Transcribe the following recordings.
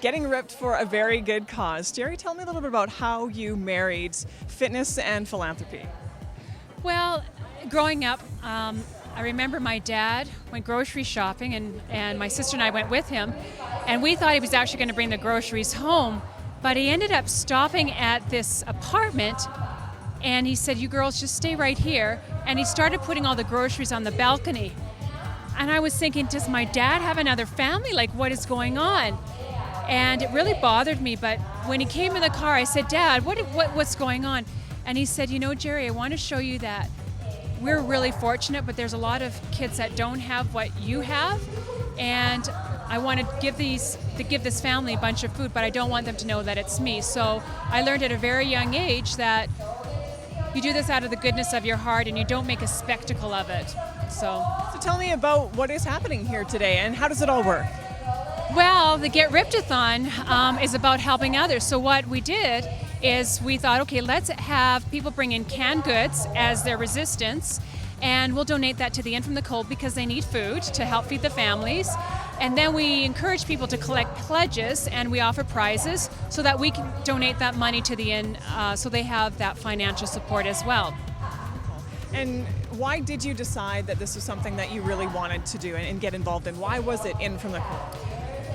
getting ripped for a very good cause. Jari, tell me a little bit about how you married fitness and philanthropy. Well, growing up, I remember my dad went grocery shopping, and my sister and I went with him, and we thought he was actually going to bring the groceries home, but he ended up stopping at this apartment, and he said, "You girls just stay right here," and he started putting all the groceries on the balcony. And I was thinking, does my dad have another family? Like, what is going on? And it really bothered me, but when he came in the car, I said, "Dad, what's going on?" And he said, "You know, Jari, I want to show you that we're really fortunate, but there's a lot of kids that don't have what you have, and I want to give this family a bunch of food, but I don't want them to know that it's me." So I learned at a very young age that you do this out of the goodness of your heart and you don't make a spectacle of it. So tell me about what is happening here today and how does it all work? Well, the Get Ripped-A-Thon is about helping others. So what we did is we thought, okay, let's have people bring in canned goods as their resistance, and we'll donate that to the Inn from the Cold because they need food to help feed the families. And then we encourage people to collect pledges, and we offer prizes so that we can donate that money to the Inn so they have that financial support as well. And why did you decide that this was something that you really wanted to do and get involved in? Why was it Inn from the Cold?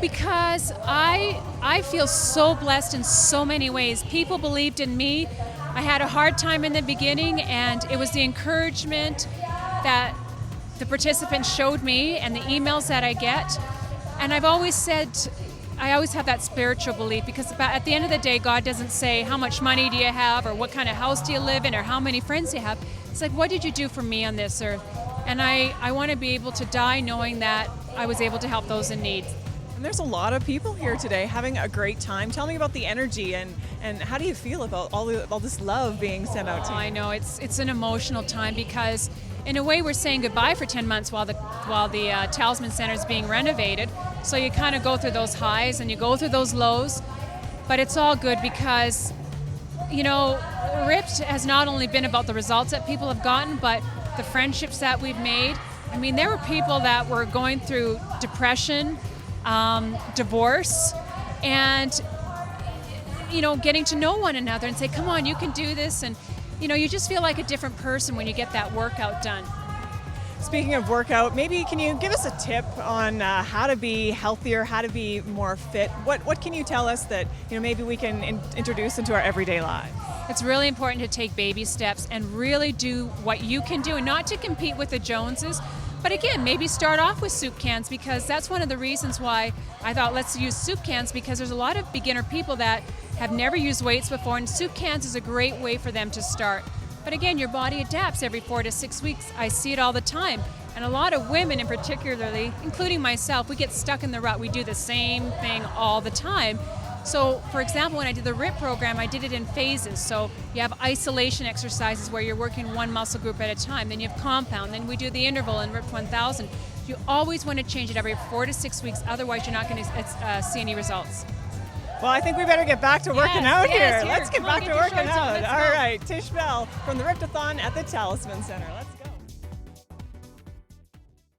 Because I feel so blessed in so many ways. People believed in me. I had a hard time in the beginning, and it was the encouragement that the participants showed me and the emails that I get. And I've always said, I always have that spiritual belief, because at the end of the day, God doesn't say how much money do you have or what kind of house do you live in or how many friends you have. It's like, what did you do for me on this earth? And I want to be able to die knowing that I was able to help those in need. And there's a lot of people here today having a great time. Tell me about the energy and how do you feel about all this love being sent out to you? I know it's an emotional time because in a way we're saying goodbye for 10 months while the Talisman Center is being renovated. So you kind of go through those highs and you go through those lows, but it's all good because, you know, Ripped has not only been about the results that people have gotten, but the friendships that we've made. I mean, there were people that were going through depression, divorce, and getting to know one another and say, come on, you can do this, and you just feel like a different person when you get that workout done. Speaking of workout, maybe can you give us a tip on how to be healthier, how to be more fit? What can you tell us that maybe we can introduce into our everyday lives? It's really important to take baby steps and really do what you can do, and not to compete with the Joneses. But again, maybe start off with soup cans, because that's one of the reasons why I thought let's use soup cans, because there's a lot of beginner people that have never used weights before, and soup cans is a great way for them to start. But again, your body adapts every 4 to 6 weeks. I see it all the time. And a lot of women in particularly, including myself, we get stuck in the rut. We do the same thing all the time. So, for example, when I did the RIP program, I did it in phases. So you have isolation exercises where you're working one muscle group at a time. Then you have compound. Then we do the interval in RIP 1000. You always want to change it every 4 to 6 weeks. Otherwise, you're not going to see any results. Well, I think we better get back to working out here. Let's get back to working out. All right, Tish Bell from the Ripped-A-Thon at the Talisman Center.